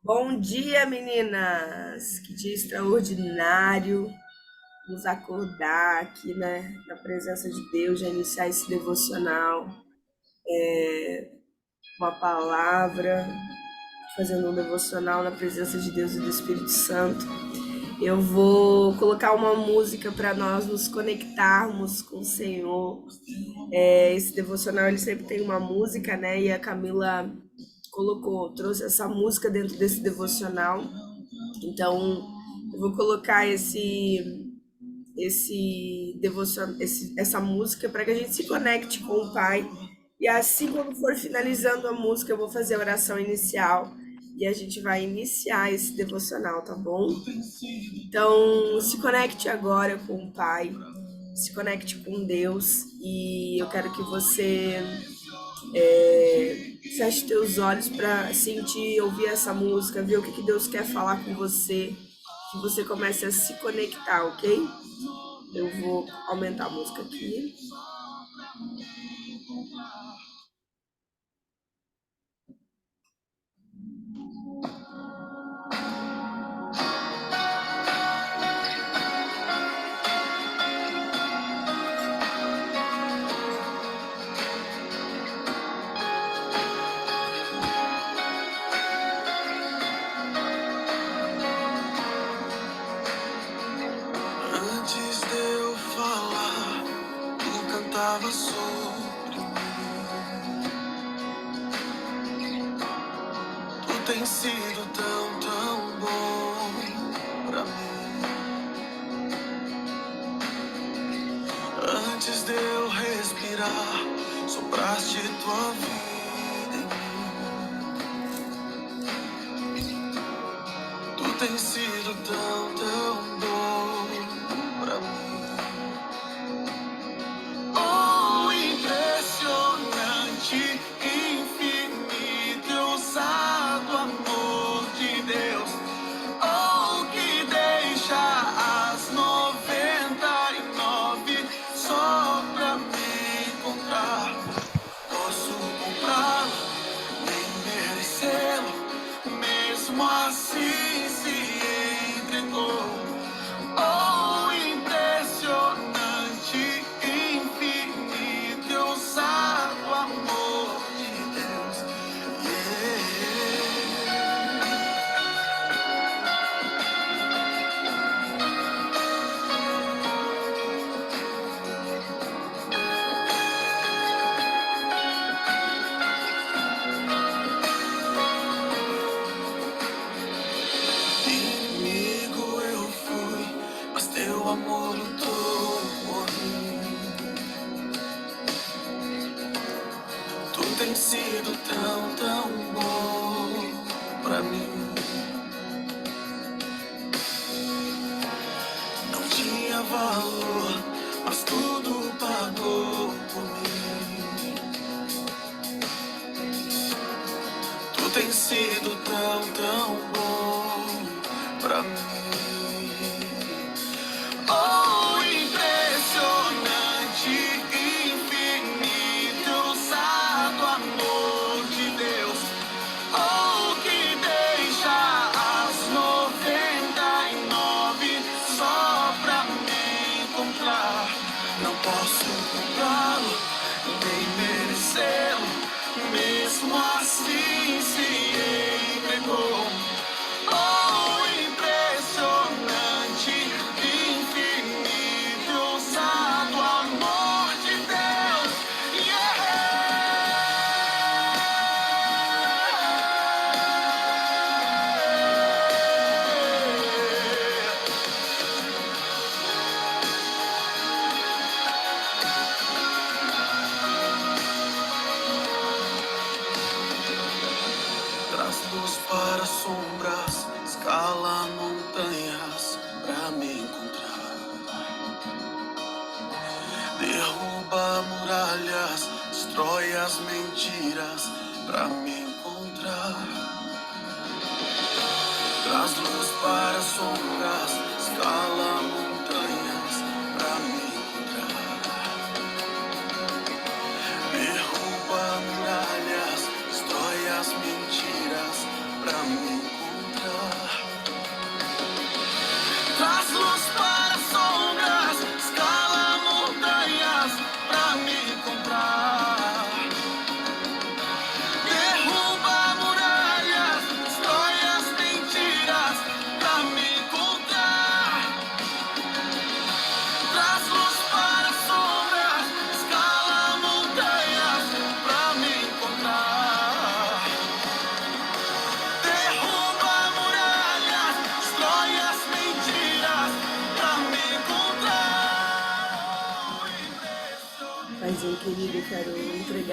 Bom dia, meninas! Que dia extraordinário nos acordar aqui, né, na presença de Deus, já iniciar esse devocional, uma palavra, fazendo um devocional na presença de Deus e do Espírito Santo. Eu vou colocar uma música para nós nos conectarmos com o Senhor. Esse devocional ele sempre tem uma música, né? E a Camila trouxe essa música dentro desse devocional. Então, eu vou colocar essa música para que a gente se conecte com o Pai. E assim, quando for finalizando a música, eu vou fazer a oração inicial e a gente vai iniciar esse devocional, tá bom? Então, se conecte agora com o Pai, se conecte com Deus e eu quero que você feche teus olhos para sentir, ouvir essa música, ver o que Deus quer falar com você, que você comece a se conectar, ok? Eu vou aumentar a música aqui. Antes de eu falar, tu cantava sobre mim. Tu tens sido tão, tão bom pra mim. Antes de eu respirar, sopraste tua vida em mim. Tu tens sido tão, tão bom pra mim. Oh, impressionante, infinito, ousado amor de Deus. Oh, que deixa as 99 só pra me encontrar. Posso comprá-lo, nem merecê-lo, mesmo assim se entregou. Oh, impressionante, infinito, ousado amor de Deus. Inimigo eu fui, mas teu amor lutou por mim. Tu tens sido tão, tão bom pra mim. Não tinha valor, mas tudo pagou por mim. Tu tens sido tão, tão bom pra mim. Oh, impressionante, infinito, ousado amor de Deus. Oh, que deixa as 99 só pra me encontrar. Não posso comprá-lo, nem merecê-lo, mesmo assim se entregou. Oh, impressionante, infinito, ousado amor de Deus. Traz luz para sombras, escala montanhas pra me encontrar. Derruba muralhas, destrói as mentiras pra me encontrar. Traz luz para sombras, escala montanhas pra me encontrar. Derruba muralhas, destrói as mentiras pra me encontrar.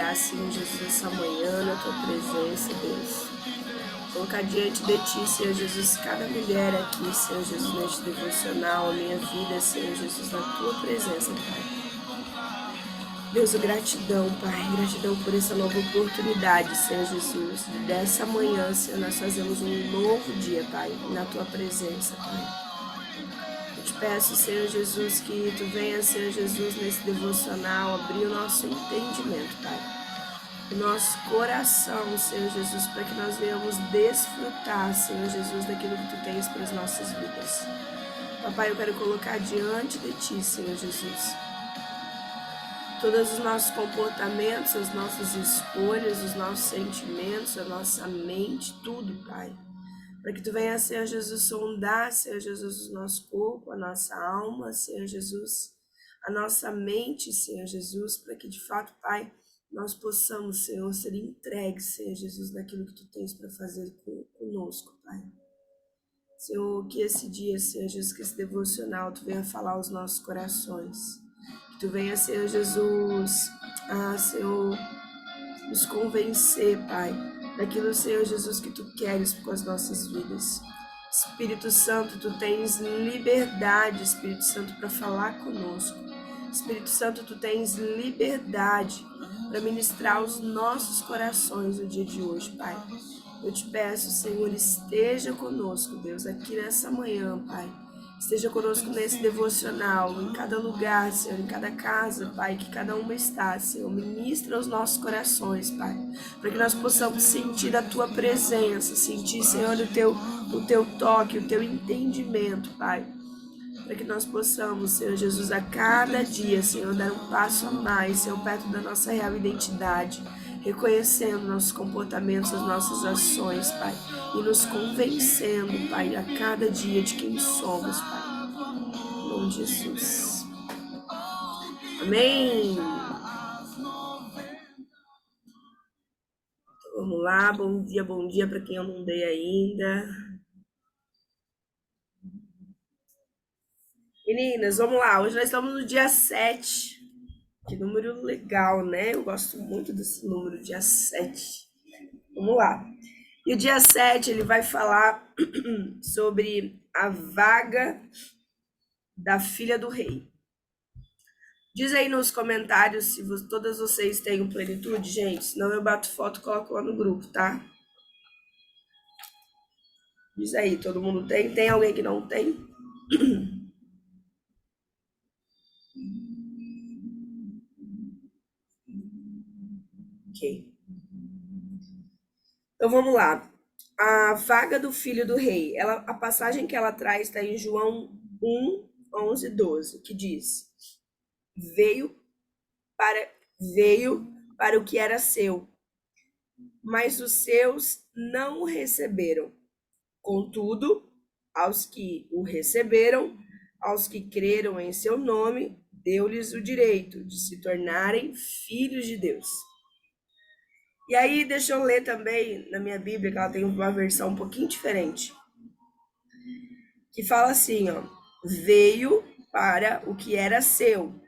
estar, Senhor Jesus, essa manhã na tua presença, Deus. Colocar diante de ti, Senhor Jesus, cada mulher aqui, Senhor Jesus, neste devocional, a minha vida, Senhor Jesus, na tua presença, Pai. Deus, gratidão, Pai, gratidão por essa nova oportunidade, Senhor Jesus. Dessa manhã, Senhor, nós fazemos um novo dia, Pai, na tua presença, Pai. Eu te peço, Senhor Jesus, que tu venha, Senhor Jesus, nesse devocional, abrir o nosso entendimento, Pai. O nosso coração, Senhor Jesus, para que nós venhamos desfrutar, Senhor Jesus, daquilo que tu tens para as nossas vidas. Papai, eu quero colocar diante de ti, Senhor Jesus, todos os nossos comportamentos, as nossas escolhas, os nossos sentimentos, a nossa mente, tudo, Pai. Para que tu venha, Senhor Jesus, sondar, Senhor Jesus, o nosso corpo, a nossa alma, Senhor Jesus, a nossa mente, Senhor Jesus, para que de fato, Pai, nós possamos, Senhor, ser entregues, Senhor Jesus, naquilo que tu tens para fazer conosco, Pai. Senhor, que esse dia, Senhor Jesus, que esse devocional tu venha falar aos nossos corações. Que tu venha, Senhor Jesus, Senhor, nos convencer, Pai, daquilo, Senhor Jesus, que tu queres com as nossas vidas. Espírito Santo, tu tens liberdade, Espírito Santo, para falar conosco. Espírito Santo, tu tens liberdade para ministrar os nossos corações no dia de hoje, Pai. Eu te peço, Senhor, esteja conosco, Deus, aqui nessa manhã, Pai. Esteja conosco nesse devocional, em cada lugar, Senhor, em cada casa, Pai, que cada uma está, Senhor. Ministra os nossos corações, Pai, para que nós possamos sentir a Tua presença, sentir, Senhor, o teu toque, o Teu entendimento, Pai. Para que nós possamos, Senhor Jesus, a cada dia, Senhor, dar um passo a mais, Senhor, perto da nossa real identidade, reconhecendo nossos comportamentos, as nossas ações, Pai, e nos convencendo, Pai, a cada dia de quem somos, Pai. Em nome de Jesus. Amém. Então, vamos lá, bom dia para quem eu não dei ainda. Meninas, vamos lá, hoje nós estamos no dia 7. Que número legal, né? Eu gosto muito desse número, dia 7. Vamos lá. E o dia 7, ele vai falar sobre a vaga da filha do rei. Diz aí nos comentários se todas vocês têm o plenitude, gente. Senão eu bato foto e coloco lá no grupo, tá? Diz aí, todo mundo tem? Tem alguém que não tem? Ok. Então vamos lá. A vaga do filho do rei. A passagem que ela traz está em João 1, 11, 12, que diz: Veio para o que era seu, mas os seus não o receberam. Contudo, aos que o receberam, aos que creram em seu nome, deu-lhes o direito de se tornarem filhos de Deus. E aí, deixa eu ler também na minha Bíblia, que ela tem uma versão um pouquinho diferente, que fala assim, ó: veio para o que era seu,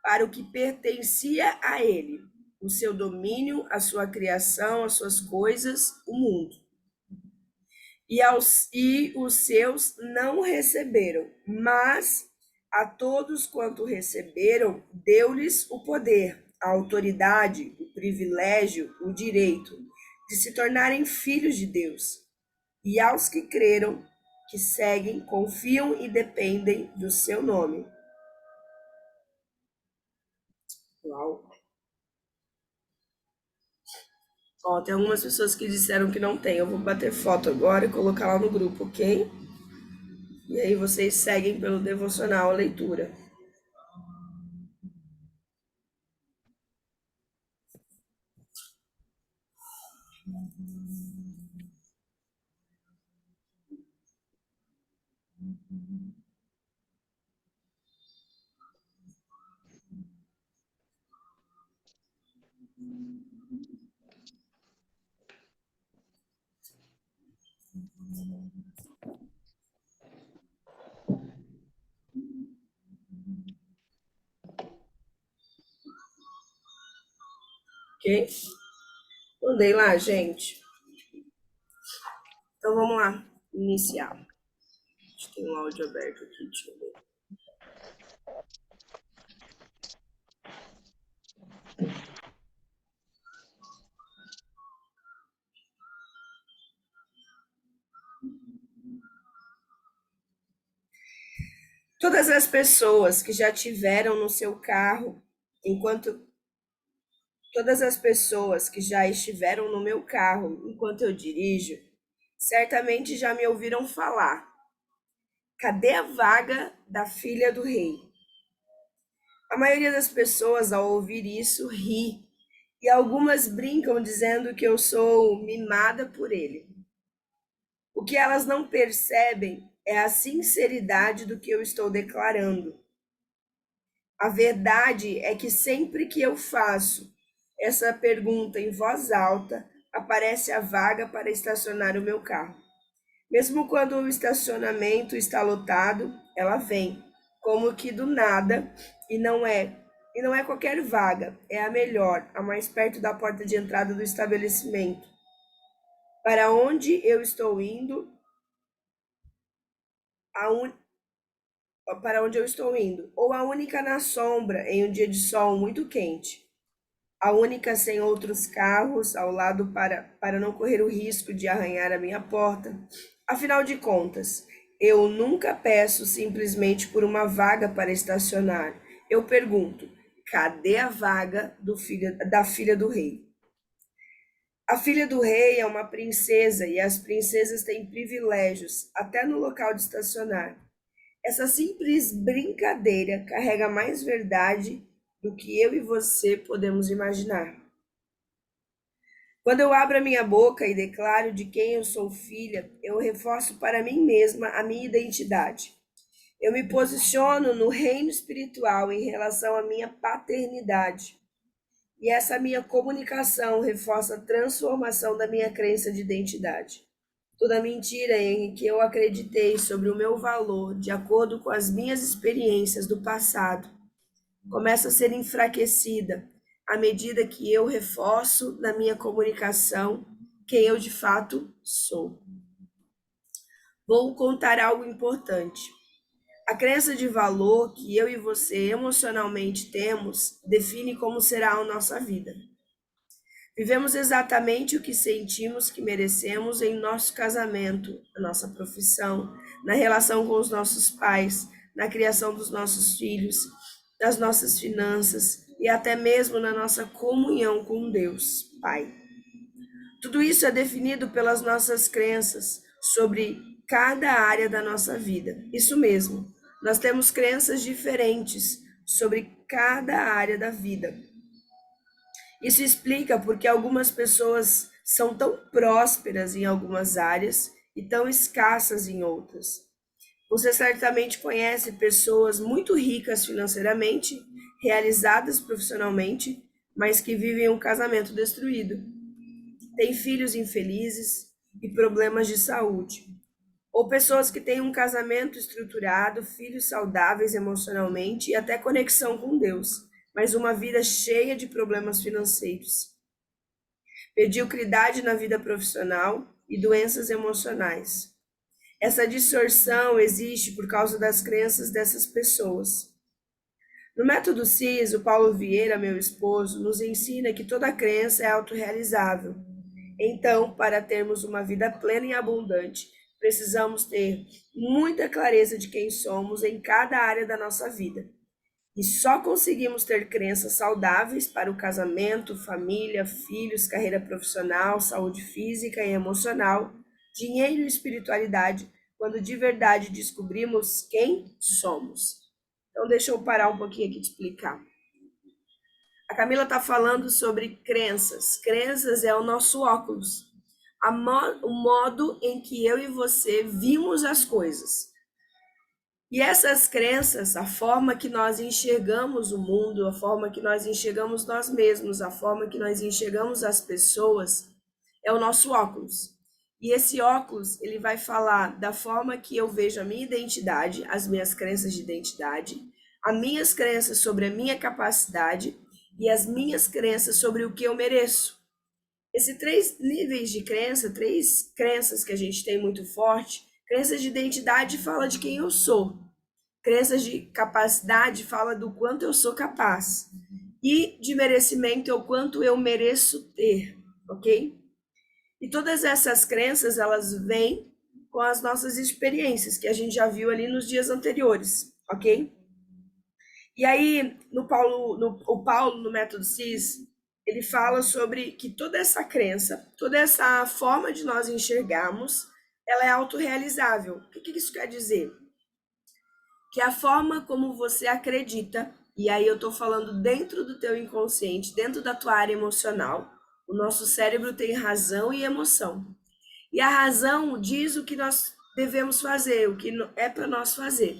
para o que pertencia a ele, o seu domínio, a sua criação, as suas coisas, o mundo. E os seus não receberam, mas a todos quanto receberam, deu-lhes o poder, a autoridade, o privilégio, o direito de se tornarem filhos de Deus. E aos que creram, que seguem, confiam e dependem do seu nome. Uau! Ó, tem algumas pessoas que disseram que não tem. Eu vou bater foto agora e colocar lá no grupo, ok? E aí vocês seguem pelo devocional a leitura. Ok. ok? Mandei lá, gente. Então vamos lá, iniciar. Acho que tem um áudio aberto aqui, deixa eu ver. Todas as pessoas que já tiveram no seu carro, todas as pessoas que já estiveram no meu carro enquanto eu dirijo, certamente já me ouviram falar: cadê a vaga da filha do rei? A maioria das pessoas, ao ouvir isso, ri, e algumas brincam dizendo que eu sou mimada por ele. O que elas não percebem é a sinceridade do que eu estou declarando. A verdade é que sempre que eu faço essa pergunta em voz alta, aparece a vaga para estacionar o meu carro. Mesmo quando o estacionamento está lotado, ela vem, como que do nada, e não é qualquer vaga, é a melhor, a mais perto da porta de entrada do estabelecimento. Para onde eu estou indo, a un... para onde eu estou indo, ou a única na sombra em um dia de sol muito quente. A única sem outros carros ao lado para não correr o risco de arranhar a minha porta. Afinal de contas, eu nunca peço simplesmente por uma vaga para estacionar. Eu pergunto: cadê a vaga da filha do rei? A filha do rei é uma princesa e as princesas têm privilégios, até no local de estacionar. Essa simples brincadeira carrega mais verdade do que eu e você podemos imaginar. Quando eu abro a minha boca e declaro de quem eu sou filha, eu reforço para mim mesma a minha identidade. Eu me posiciono no reino espiritual em relação à minha paternidade. E essa minha comunicação reforça a transformação da minha crença de identidade. Toda mentira em que eu acreditei sobre o meu valor, de acordo com as minhas experiências do passado, começa a ser enfraquecida à medida que eu reforço na minha comunicação quem eu de fato sou. Vou contar algo importante. A crença de valor que eu e você emocionalmente temos define como será a nossa vida. Vivemos exatamente o que sentimos que merecemos em nosso casamento, na nossa profissão, na relação com os nossos pais, na criação dos nossos filhos, das nossas finanças e até mesmo na nossa comunhão com Deus, Pai. Tudo isso é definido pelas nossas crenças sobre cada área da nossa vida. Isso mesmo, nós temos crenças diferentes sobre cada área da vida. Isso explica porque algumas pessoas são tão prósperas em algumas áreas e tão escassas em outras. Você certamente conhece pessoas muito ricas financeiramente, realizadas profissionalmente, mas que vivem um casamento destruído. Têm filhos infelizes e problemas de saúde. Ou pessoas que têm um casamento estruturado, filhos saudáveis emocionalmente e até conexão com Deus, mas uma vida cheia de problemas financeiros. Mediocridade na vida profissional e doenças emocionais. Essa distorção existe por causa das crenças dessas pessoas. No método CIS, o Paulo Vieira, meu esposo, nos ensina que toda crença é autorrealizável. Então, para termos uma vida plena e abundante, precisamos ter muita clareza de quem somos em cada área da nossa vida. E só conseguimos ter crenças saudáveis para o casamento, família, filhos, carreira profissional, saúde física e emocional, dinheiro e espiritualidade, quando de verdade descobrimos quem somos. Então, deixa eu parar um pouquinho aqui de explicar. A Camila está falando sobre crenças. Crenças é o nosso óculos, o modo em que eu e você vimos as coisas. E essas crenças, a forma que nós enxergamos o mundo, a forma que nós enxergamos nós mesmos, a forma que nós enxergamos as pessoas, é o nosso óculos. E esse óculos, ele vai falar da forma que eu vejo a minha identidade, as minhas crenças de identidade, as minhas crenças sobre a minha capacidade e as minhas crenças sobre o que eu mereço. Esses 3 níveis de crença, 3 crenças que a gente tem muito forte. Crenças de identidade fala de quem eu sou. Crenças de capacidade fala do quanto eu sou capaz. E de merecimento é o quanto eu mereço ter, ok? E todas essas crenças, elas vêm com as nossas experiências, que a gente já viu ali nos dias anteriores, ok? E aí, o Paulo, no Método CIS, ele fala sobre que toda essa crença, toda essa forma de nós enxergarmos, ela é autorrealizável. O que isso quer dizer? Que a forma como você acredita, e aí eu estou falando dentro do teu inconsciente, dentro da tua área emocional, o nosso cérebro tem razão e emoção. E a razão diz o que nós devemos fazer, o que é para nós fazer.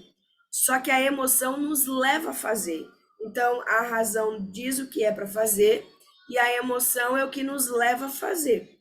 Só que a emoção nos leva a fazer. Então, a razão diz o que é para fazer e a emoção é o que nos leva a fazer.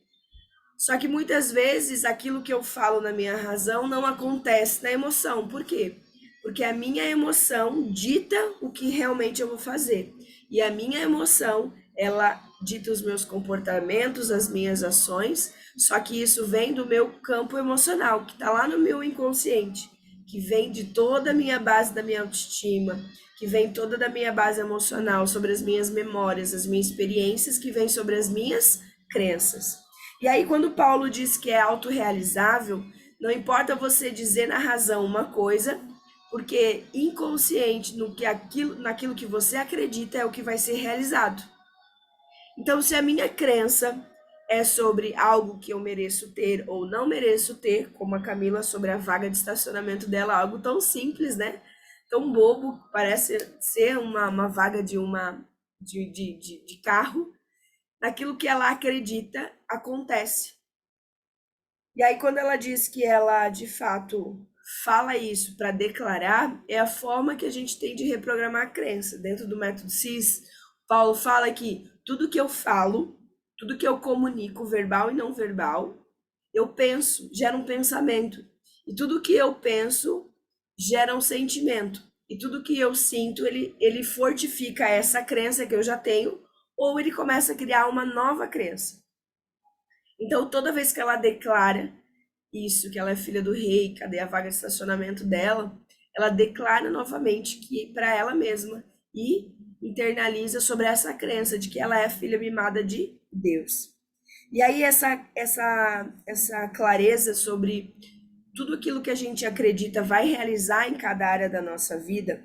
Só que muitas vezes aquilo que eu falo na minha razão não acontece na emoção. Por quê? Porque a minha emoção dita o que realmente eu vou fazer. E a minha emoção, ela dita os meus comportamentos, as minhas ações, só que isso vem do meu campo emocional, que está lá no meu inconsciente, que vem de toda a minha base da minha autoestima, que vem toda da minha base emocional, sobre as minhas memórias, as minhas experiências, que vem sobre as minhas crenças. E aí, quando Paulo diz que é autorrealizável, não importa você dizer na razão uma coisa, porque inconsciente naquilo que você acredita é o que vai ser realizado. Então, se a minha crença é sobre algo que eu mereço ter ou não mereço ter, como a Camila sobre a vaga de estacionamento dela, algo tão simples, né? Tão bobo, parece ser uma vaga de carro, naquilo que ela acredita, acontece. E aí, quando ela diz que ela, de fato, fala isso para declarar, é a forma que a gente tem de reprogramar a crença. Dentro do método CIS, Paulo fala que tudo que eu falo, tudo que eu comunico, verbal e não verbal, eu penso, gera um pensamento. E tudo que eu penso gera um sentimento. E tudo que eu sinto, ele fortifica essa crença que eu já tenho, ou ele começa a criar uma nova crença. Então, toda vez que ela declara isso, que ela é filha do rei, cadê a vaga de estacionamento dela, ela declara novamente que para ela mesma e internaliza sobre essa crença de que ela é filha mimada de Deus. E aí essa clareza sobre tudo aquilo que a gente acredita vai realizar em cada área da nossa vida,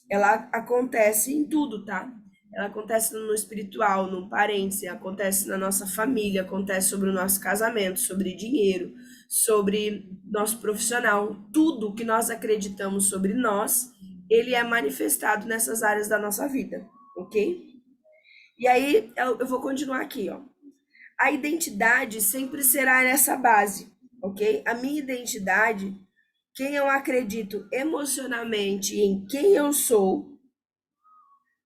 ela acontece em tudo, tá? Ela acontece no espiritual, no parente, acontece na nossa família, acontece sobre o nosso casamento, sobre dinheiro, sobre nosso profissional. Tudo que nós acreditamos sobre nós, ele é manifestado nessas áreas da nossa vida, ok? E aí eu vou continuar aqui, ó. A identidade sempre será nessa base, ok? A minha identidade, quem eu acredito emocionalmente em quem eu sou,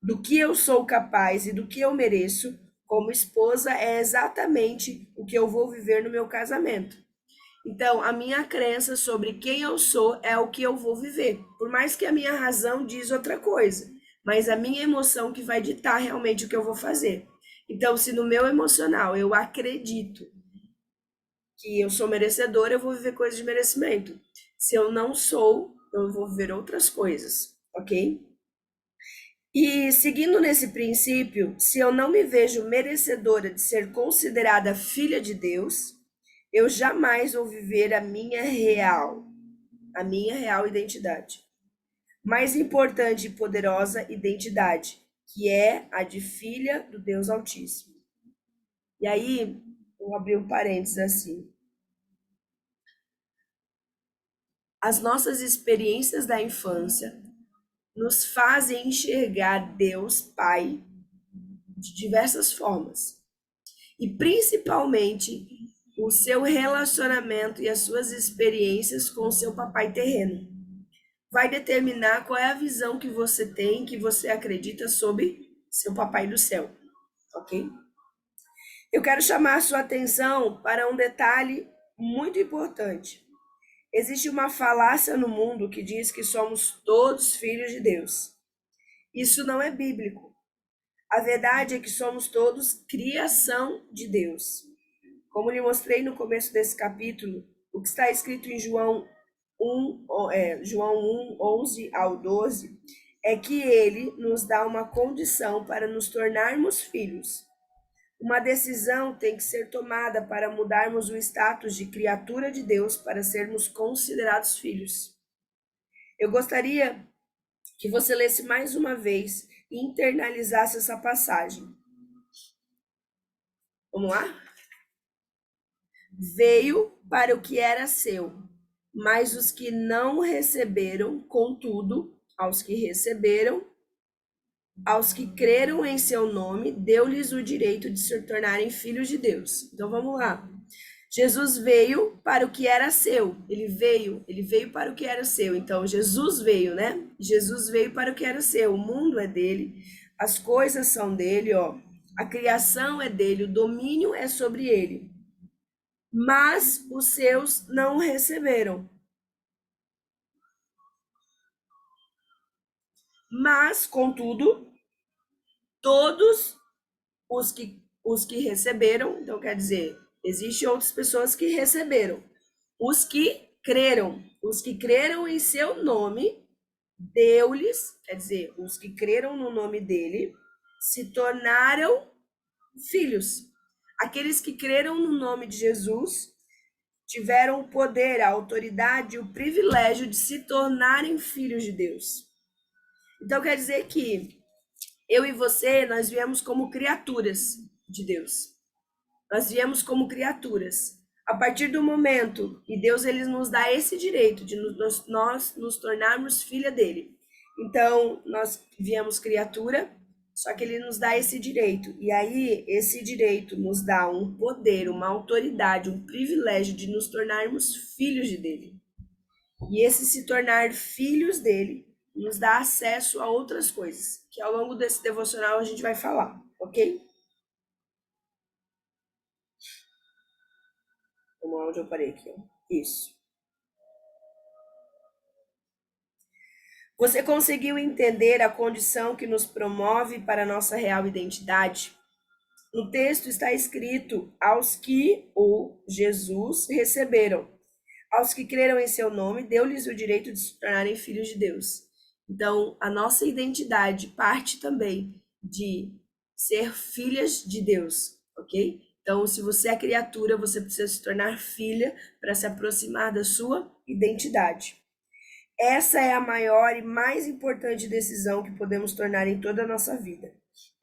do que eu sou capaz e do que eu mereço como esposa, é exatamente o que eu vou viver no meu casamento. Então, a minha crença sobre quem eu sou é o que eu vou viver. Por mais que a minha razão diz outra coisa, mas a minha emoção que vai ditar realmente o que eu vou fazer. Então, se no meu emocional eu acredito que eu sou merecedora, eu vou viver coisas de merecimento. Se eu não sou, eu vou viver outras coisas, ok? E seguindo nesse princípio, se eu não me vejo merecedora de ser considerada filha de Deus, eu jamais vou viver a minha real identidade. Mais importante e poderosa identidade, que é a de filha do Deus Altíssimo. E aí, vou abrir um parênteses assim. As nossas experiências da infância nos fazem enxergar Deus Pai de diversas formas. E principalmente o seu relacionamento e as suas experiências com o seu papai terreno. Vai determinar qual é a visão que você tem, que você acredita sobre seu papai do céu, ok? Eu quero chamar a sua atenção para um detalhe muito importante. Existe uma falácia no mundo que diz que somos todos filhos de Deus. Isso não é bíblico. A verdade é que somos todos criação de Deus. Como lhe mostrei no começo desse capítulo, o que está escrito em João 1, 11 ao 12, é que ele nos dá uma condição para nos tornarmos filhos. Uma decisão tem que ser tomada para mudarmos o status de criatura de Deus para sermos considerados filhos. Eu gostaria que você lesse mais uma vez e internalizasse essa passagem. Vamos lá? Veio para o que era seu, mas os que não receberam, contudo, aos que receberam, aos que creram em seu nome, deu-lhes o direito de se tornarem filhos de Deus. Então vamos lá. Jesus veio para o que era seu. Ele veio para o que era seu. Então Jesus veio, né? Jesus veio para o que era seu. O mundo é dele, as coisas são dele, ó. A criação é dele, o domínio é sobre ele. Mas os seus não receberam. Mas, contudo, todos os que receberam, então quer dizer, existem outras pessoas que receberam. Os que creram em seu nome, deu-lhes, quer dizer, os que creram no nome dele, se tornaram filhos. Aqueles que creram no nome de Jesus tiveram o poder, a autoridade e o privilégio de se tornarem filhos de Deus. Então quer dizer que eu e você, nós viemos como criaturas de Deus. Nós viemos como criaturas. A partir do momento que Deus ele nos dá esse direito de nós nos tornarmos filha dele. Então, nós viemos criatura, só que ele nos dá esse direito. E aí, esse direito nos dá um poder, uma autoridade, um privilégio de nos tornarmos filhos dele. E esse se tornar filhos dele nos dá acesso a outras coisas, que ao longo desse devocional a gente vai falar, ok? Onde eu parei aqui, ó. Isso. Você conseguiu entender a condição que nos promove para a nossa real identidade? No texto está escrito: aos que o Jesus receberam. Aos que creram em seu nome, deu-lhes o direito de se tornarem filhos de Deus. Então, a nossa identidade parte também de ser filhas de Deus, ok? Então, se você é criatura, você precisa se tornar filha para se aproximar da sua identidade. Essa é a maior e mais importante decisão que podemos tornar em toda a nossa vida.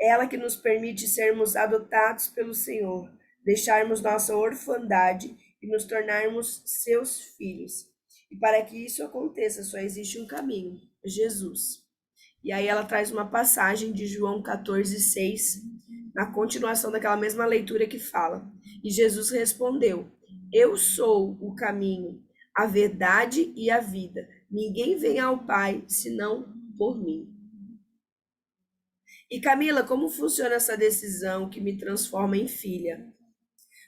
Ela que nos permite sermos adotados pelo Senhor, deixarmos nossa orfandade e nos tornarmos seus filhos. E para que isso aconteça, só existe um caminho: Jesus. E aí ela traz uma passagem de João 14:6, na continuação daquela mesma leitura que fala: e Jesus respondeu: eu sou o caminho, a verdade e a vida. Ninguém vem ao Pai senão por mim. E Camila, como funciona essa decisão que me transforma em filha?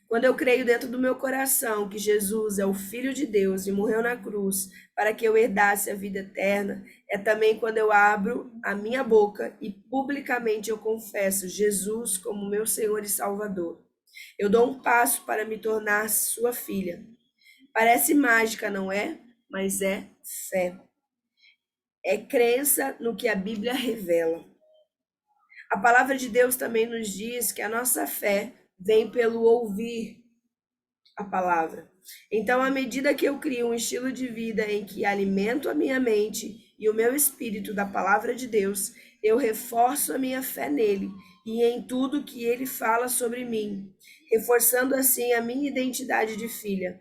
Quando eu creio dentro do meu coração que Jesus é o Filho de Deus e morreu na cruz para que eu herdasse a vida eterna, é também quando eu abro a minha boca e publicamente eu confesso Jesus como meu Senhor e Salvador. Eu dou um passo para me tornar sua filha. Parece mágica, não é? Mas é fé. É crença no que a Bíblia revela. A palavra de Deus também nos diz que a nossa fé vem pelo ouvir a palavra. Então, à medida que eu crio um estilo de vida em que alimento a minha mente e o meu espírito da palavra de Deus, eu reforço a minha fé nele e em tudo que ele fala sobre mim, reforçando assim a minha identidade de filha,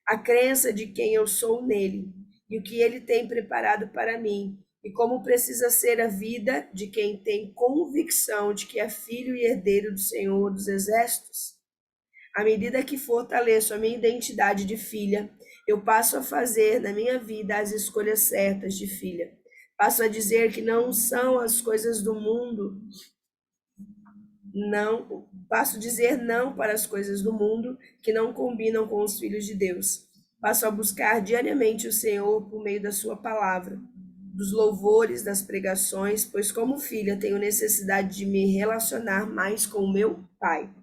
a crença de quem eu sou nele e o que ele tem preparado para mim, e como precisa ser a vida de quem tem convicção de que é filho e herdeiro do Senhor dos Exércitos. À medida que fortaleço a minha identidade de filha, eu passo a fazer na minha vida as escolhas certas de filha. Passo a dizer que não são as coisas do mundo, não, passo a dizer não para as coisas do mundo que não combinam com os filhos de Deus. Passo a buscar diariamente o Senhor por meio da sua palavra. dos louvores, das pregações, pois como filha tenho necessidade de me relacionar mais com o meu pai.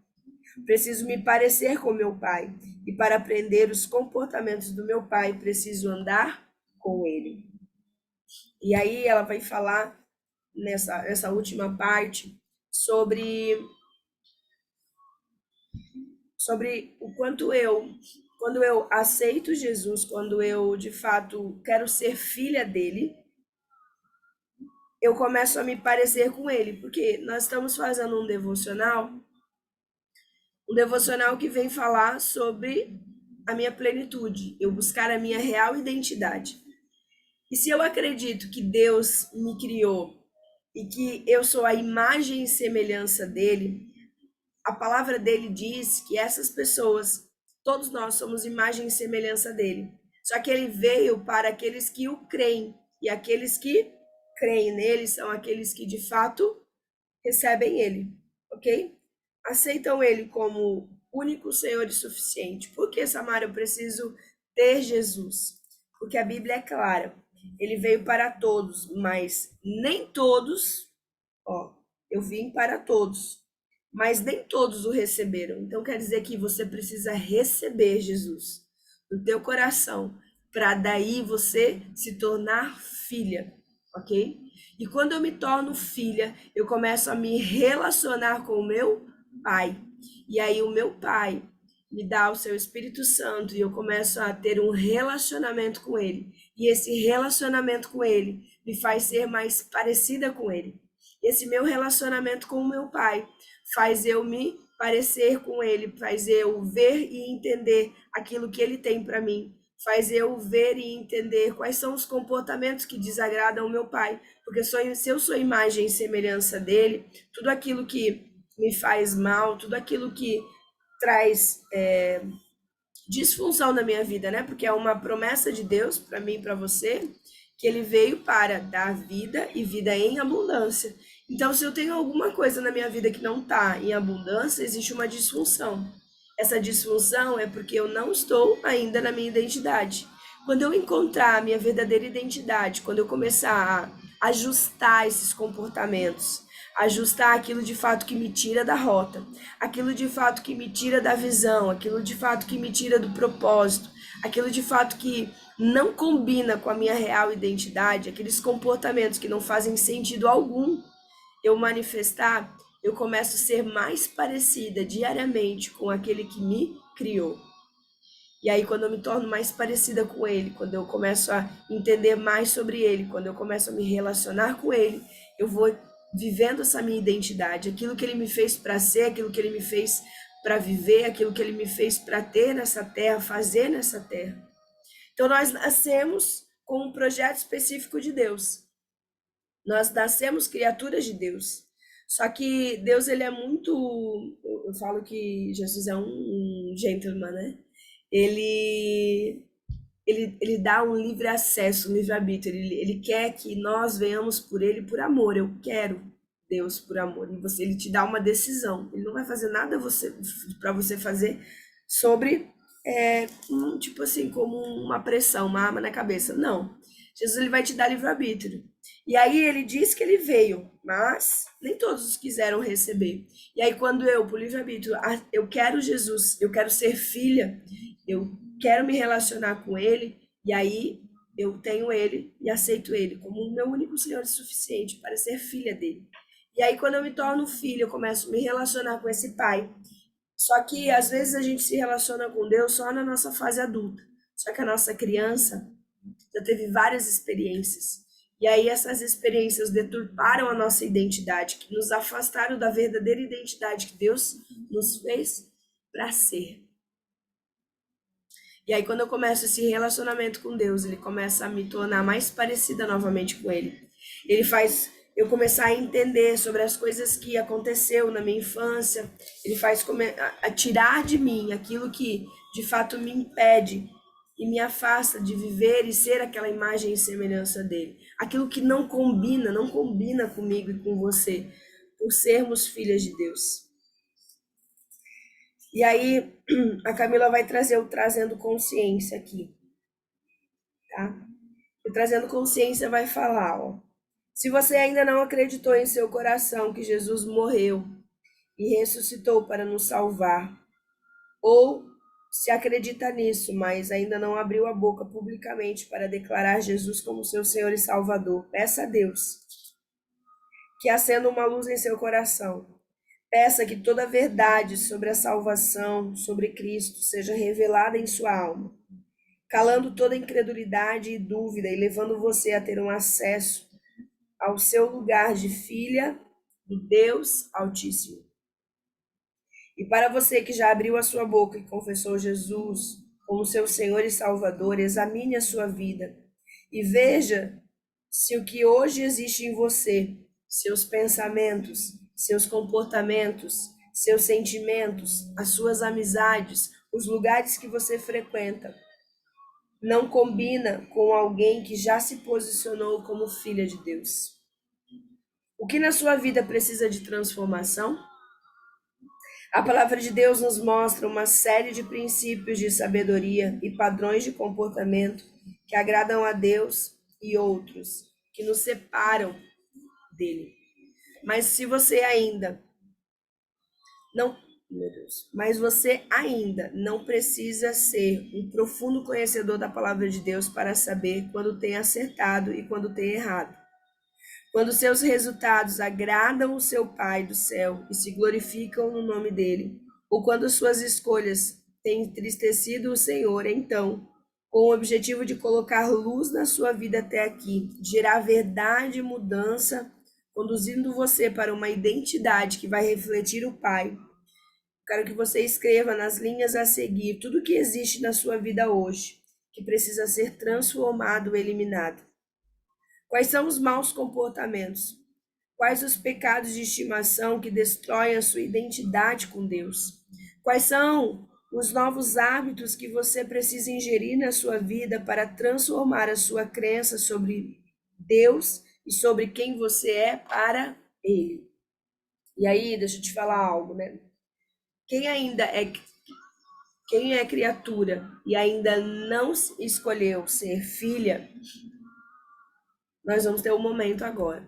Preciso me parecer com meu pai, e para aprender os comportamentos do meu pai, preciso andar com ele. E aí ela vai falar nessa última parte sobre o quanto quando eu aceito Jesus, quando eu de fato quero ser filha dele, eu começo a me parecer com ele, porque nós estamos fazendo um devocional que vem falar sobre a minha plenitude, eu buscar a minha real identidade. E se eu acredito que Deus me criou e que eu sou a imagem e semelhança dele, a palavra dele diz que essas pessoas, todos nós somos imagem e semelhança dele. Só que ele veio para aqueles que o creem, e aqueles que creem nele são aqueles que de fato recebem ele, ok? Aceitam ele como único Senhor e suficiente. Por que, Samara, eu preciso ter Jesus? Porque a Bíblia é clara. Ele veio para todos, mas nem todos, ó, eu vim para todos, mas nem todos o receberam. Então quer dizer que você precisa receber Jesus no teu coração, para daí você se tornar filha, ok? E quando eu me torno filha, eu começo a me relacionar com o meu pai. E aí o meu pai me dá o seu Espírito Santo e eu começo a ter um relacionamento com ele. E esse relacionamento com ele me faz ser mais parecida com ele. Esse meu relacionamento com o meu pai faz eu me parecer com ele, faz eu ver e entender aquilo que ele tem para mim, faz eu ver e entender quais são os comportamentos que desagradam o meu pai, porque se eu sou imagem e semelhança dele, tudo aquilo que me faz mal, tudo aquilo que traz disfunção na minha vida, né? Porque é uma promessa de Deus para mim e para você, que ele veio para dar vida e vida em abundância. Então, se eu tenho alguma coisa na minha vida que não está em abundância, existe uma disfunção. Essa disfunção é porque eu não estou ainda na minha identidade. Quando eu encontrar a minha verdadeira identidade, quando eu começar a ajustar esses comportamentos, ajustar aquilo de fato que me tira da rota, aquilo de fato que me tira da visão, aquilo de fato que me tira do propósito, aquilo de fato que não combina com a minha real identidade, aqueles comportamentos que não fazem sentido algum eu manifestar, eu começo a ser mais parecida diariamente com aquele que me criou. E aí, quando eu me torno mais parecida com ele, quando eu começo a entender mais sobre ele, quando eu começo a me relacionar com ele, eu vou vivendo essa minha identidade, aquilo que ele me fez para ser, aquilo que ele me fez para viver, aquilo que ele me fez para ter nessa terra, fazer nessa terra. Então, nós nascemos com um projeto específico de Deus. Nós nascemos criaturas de Deus. Só que Deus, ele é muito. Eu falo que Jesus é um gentleman, né? Ele dá um livre acesso, um livre-arbítrio. Ele quer que nós venhamos por ele por amor. Eu quero Deus por amor. E ele te dá uma decisão. Ele não vai fazer nada para você fazer sobre, tipo assim, como uma pressão, uma arma na cabeça. Não. Jesus, ele vai te dar livre-arbítrio. E aí ele diz que ele veio, mas nem todos os quiseram receber. E aí quando eu, por livre-arbítrio, eu quero Jesus, eu quero ser filha, eu quero me relacionar com ele, e aí eu tenho ele e aceito ele como o meu único Senhor suficiente para ser filha dele. E aí quando eu me torno filha, eu começo a me relacionar com esse pai. Só que às vezes a gente se relaciona com Deus só na nossa fase adulta. Só que a nossa criança já teve várias experiências. E aí essas experiências deturparam a nossa identidade, que nos afastaram da verdadeira identidade que Deus nos fez para ser. E aí quando eu começo esse relacionamento com Deus, ele começa a me tornar mais parecida novamente com ele. Ele faz eu começar a entender sobre as coisas que aconteceu na minha infância. Ele faz a tirar de mim aquilo que de fato me impede e me afasta de viver e ser aquela imagem e semelhança dele. Aquilo que não combina comigo e com você, por sermos filhas de Deus. E aí a Camila vai trazendo consciência aqui, tá? E trazendo consciência vai falar, ó. Se você ainda não acreditou em seu coração que Jesus morreu e ressuscitou para nos salvar, ou se acredita nisso, mas ainda não abriu a boca publicamente para declarar Jesus como seu Senhor e Salvador, peça a Deus que acenda uma luz em seu coração. Peça que toda a verdade sobre a salvação, sobre Cristo, seja revelada em sua alma, calando toda incredulidade e dúvida e levando você a ter um acesso ao seu lugar de filha do Deus Altíssimo. E para você que já abriu a sua boca e confessou Jesus como seu Senhor e Salvador, examine a sua vida e veja se o que hoje existe em você, seus pensamentos, seus comportamentos, seus sentimentos, as suas amizades, os lugares que você frequenta, não combina com alguém que já se posicionou como filha de Deus. O que na sua vida precisa de transformação? A palavra de Deus nos mostra uma série de princípios de sabedoria e padrões de comportamento que agradam a Deus e outros, que nos separam dele. Mas se você ainda não, meu Deus, mas você ainda não precisa ser um profundo conhecedor da palavra de Deus para saber quando tem acertado e quando tem errado. Quando seus resultados agradam o seu Pai do céu e se glorificam no nome dele, ou quando suas escolhas têm entristecido o Senhor, então, com o objetivo de colocar luz na sua vida até aqui, gerar verdade e mudança, conduzindo você para uma identidade que vai refletir o Pai. Quero que você escreva nas linhas a seguir tudo que existe na sua vida hoje, que precisa ser transformado, eliminado. Quais são os maus comportamentos? Quais os pecados de estimação que destroem a sua identidade com Deus? Quais são os novos hábitos que você precisa ingerir na sua vida para transformar a sua crença sobre Deus e sobre quem você é para Ele? E aí, deixa eu te falar algo, né? Quem é criatura e ainda não escolheu ser filha, nós vamos ter um momento agora.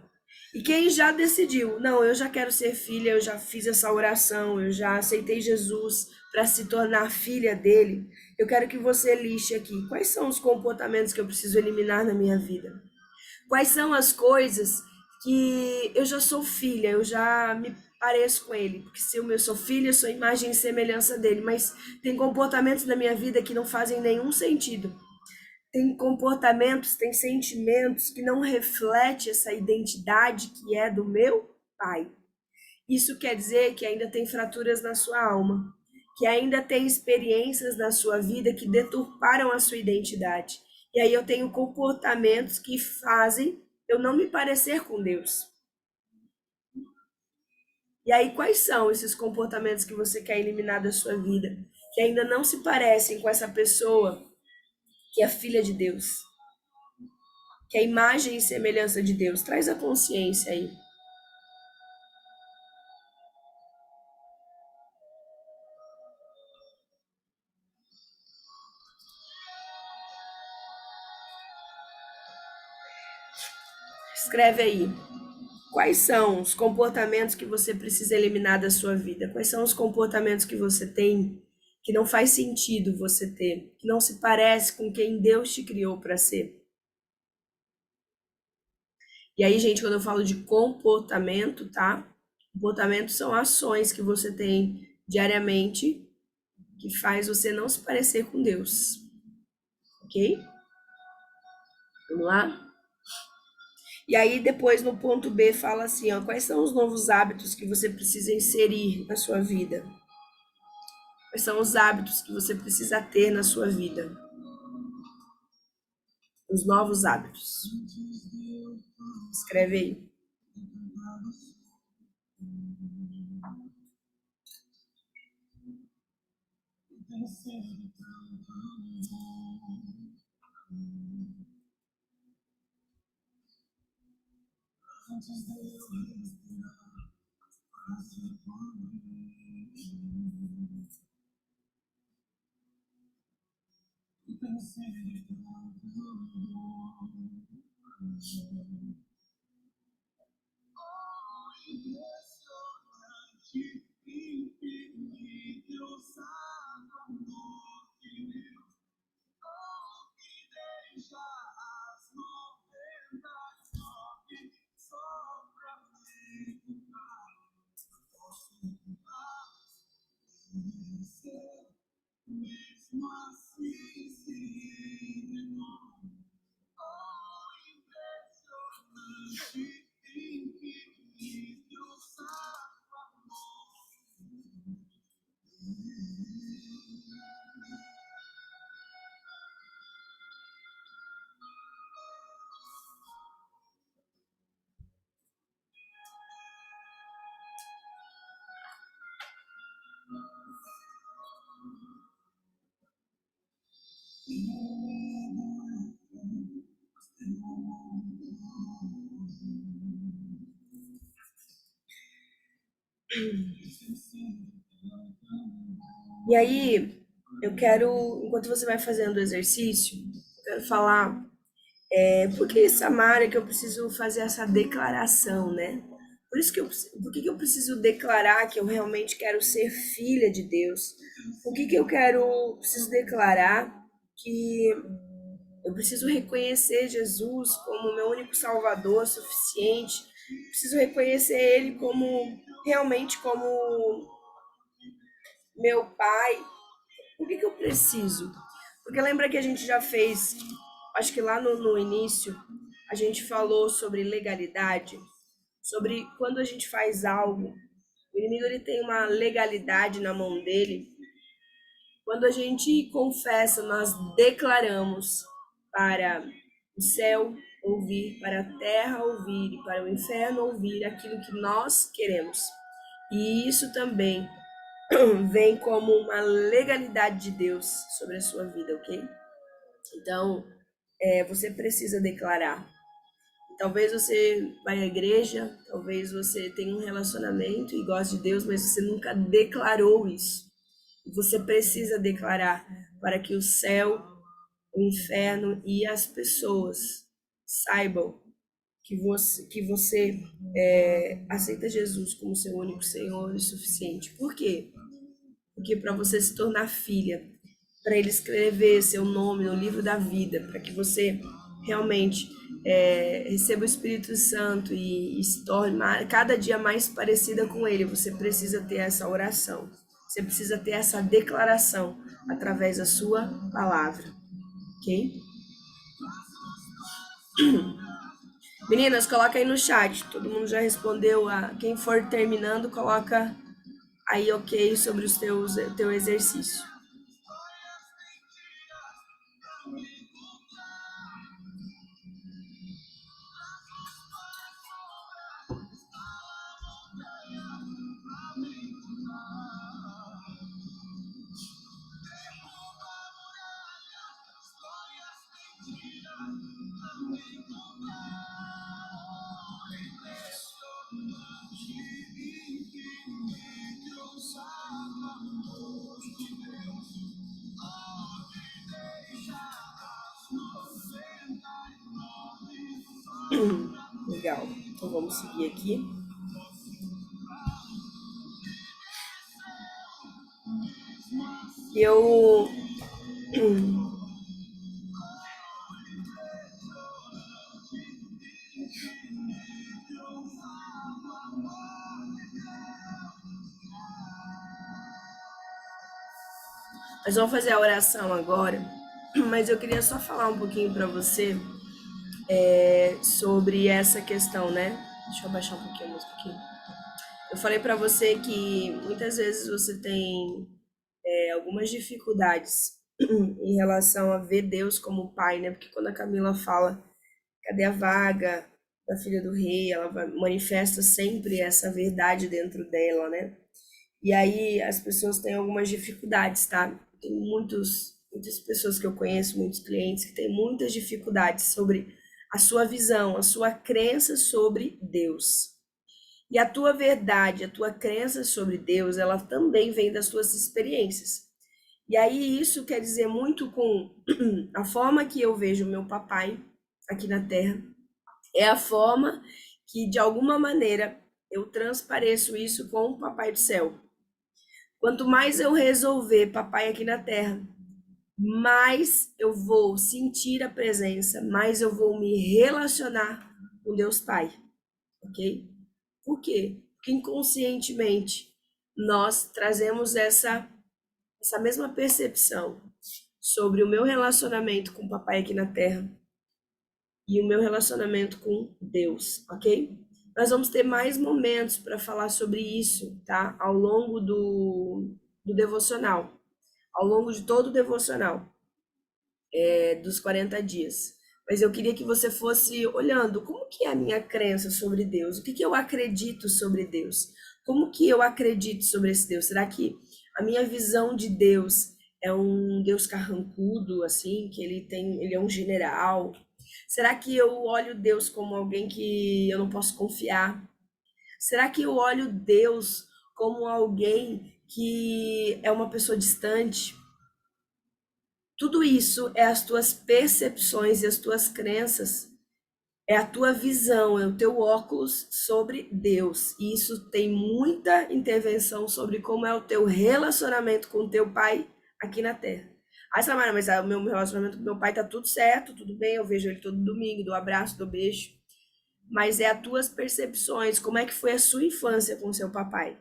E quem já decidiu, não, eu já quero ser filha, eu já fiz essa oração, eu já aceitei Jesus para se tornar filha dele, eu quero que você liste aqui quais são os comportamentos que eu preciso eliminar na minha vida. Quais são as coisas que eu já sou filha, eu já me pareço com ele, porque se eu sou filha, eu sou imagem e semelhança dele, mas tem comportamentos na minha vida que não fazem nenhum sentido. Tem comportamentos, tem sentimentos que não refletem essa identidade que é do meu pai. Isso quer dizer que ainda tem fraturas na sua alma, que ainda tem experiências na sua vida que deturparam a sua identidade. E aí eu tenho comportamentos que fazem eu não me parecer com Deus. E aí quais são esses comportamentos que você quer eliminar da sua vida, que ainda não se parecem com essa pessoa que é filha de Deus, que é a imagem e semelhança de Deus? Traz a consciência aí. Escreve aí. Quais são os comportamentos que você precisa eliminar da sua vida? Quais são os comportamentos que você tem que não faz sentido você ter, que não se parece com quem Deus te criou para ser? E aí, gente, quando eu falo de comportamento, tá? Comportamento são ações que você tem diariamente que faz você não se parecer com Deus. Ok? Vamos lá? E aí, depois, no ponto B, fala assim, ó, quais são os novos hábitos que você precisa inserir na sua vida? Quais são os hábitos que você precisa ter na sua vida? Os novos hábitos. Escreve aí. E aí, eu quero, enquanto você vai fazendo o exercício, eu quero falar por que, Samara, que eu preciso fazer essa declaração, né? Por que eu preciso declarar que eu realmente quero ser filha de Deus? Por que eu preciso declarar que eu preciso reconhecer Jesus como meu único Salvador suficiente? Preciso reconhecer Ele como, realmente, como meu Pai. Por que eu preciso? Porque lembra que a gente já fez, acho que lá no início, a gente falou sobre legalidade, sobre quando a gente faz algo, o inimigo ele tem uma legalidade na mão dele. Quando a gente confessa, nós declaramos para o céu ouvir, para a terra ouvir e para o inferno ouvir aquilo que nós queremos. E isso também vem como uma legalidade de Deus sobre a sua vida, ok? Então, você precisa declarar. Talvez você vai à igreja, talvez você tenha um relacionamento e goste de Deus, mas você nunca declarou isso. Você precisa declarar para que o céu, o inferno e as pessoas saibam que você aceita Jesus como seu único Senhor e suficiente. Por quê? Porque para você se tornar filha, para ele escrever seu nome no livro da vida, para que você realmente receba o Espírito Santo e se torne cada dia mais parecida com ele, você precisa ter essa oração. Você precisa ter essa declaração através da sua palavra, ok? Meninas, coloca aí no chat. Todo mundo já respondeu. Quem for terminando, coloca aí ok sobre os teu exercício. Legal. Então vamos seguir aqui. Eu Nós vamos fazer a oração agora, mas eu queria só falar um pouquinho para você sobre essa questão, né? Deixa eu abaixar um pouquinho a música aqui. Eu falei para você que muitas vezes você tem algumas dificuldades em relação a ver Deus como pai, né? Porque quando a Camila fala, cadê a vaga da filha do rei? Ela manifesta sempre essa verdade dentro dela, né? E aí as pessoas têm algumas dificuldades, tá? Tem muitas pessoas que eu conheço, muitos clientes que têm muitas dificuldades sobre a sua visão, a sua crença sobre Deus. E a tua verdade, a tua crença sobre Deus, ela também vem das tuas experiências. E aí isso quer dizer muito com a forma que eu vejo meu papai aqui na Terra. É a forma que, de alguma maneira, eu transpareço isso com o Papai do Céu. Quanto mais eu resolver papai aqui na Terra, mais eu vou sentir a presença, mais eu vou me relacionar com Deus Pai, ok? Por quê? Porque inconscientemente nós trazemos essa mesma percepção sobre o meu relacionamento com o papai aqui na Terra e o meu relacionamento com Deus, ok? Nós vamos ter mais momentos para falar sobre isso, tá? Ao longo do devocional, ao longo de todo o devocional, dos 40 dias. Mas eu queria que você fosse olhando como que é a minha crença sobre Deus, o que que eu acredito sobre Deus, como que eu acredito sobre esse Deus. Será que a minha visão de Deus é um Deus carrancudo, assim, que ele é um general? Será que eu olho Deus como alguém que eu não posso confiar? Será que eu olho Deus como alguém que é uma pessoa distante? Tudo isso é as tuas percepções e as tuas crenças, é a tua visão, é o teu óculos sobre Deus. E isso tem muita intervenção sobre como é o teu relacionamento com o teu pai aqui na Terra. Aí, Samara, mas o meu relacionamento com meu pai tá tudo certo, tudo bem, eu vejo ele todo domingo, dou abraço, dou beijo. Mas é as tuas percepções, como é que foi a sua infância com seu papai.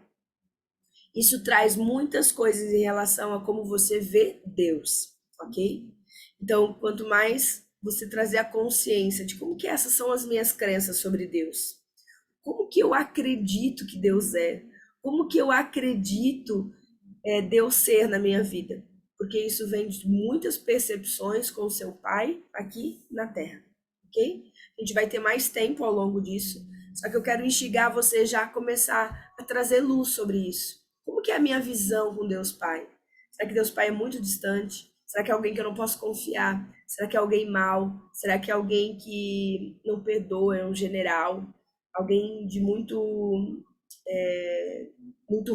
Isso traz muitas coisas em relação a como você vê Deus, ok? Então, quanto mais você trazer a consciência de como que essas são as minhas crenças sobre Deus, como que eu acredito que Deus é, como que eu acredito Deus ser na minha vida, porque isso vem de muitas percepções com o seu pai aqui na Terra, ok? A gente vai ter mais tempo ao longo disso, só que eu quero instigar você já a começar a trazer luz sobre isso. Como que é a minha visão com Deus Pai? Será que Deus Pai é muito distante? Será que é alguém que eu não posso confiar? Será que é alguém mau? Será que é alguém que não perdoa, é um general? Alguém de muito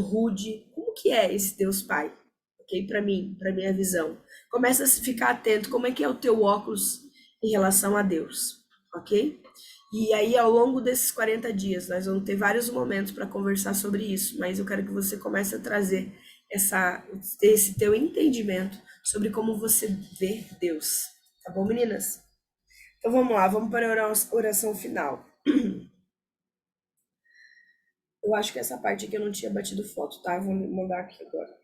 rude? Como que é esse Deus Pai? Ok? Para mim, para minha visão. Começa a ficar atento como é que é o teu óculos em relação a Deus, ok? E aí, ao longo desses 40 dias, nós vamos ter vários momentos para conversar sobre isso, mas eu quero que você comece a trazer esse teu entendimento sobre como você vê Deus. Tá bom, meninas? Então vamos lá, vamos para a oração final. Eu acho que essa parte aqui eu não tinha batido foto, tá? Eu vou mandar aqui agora.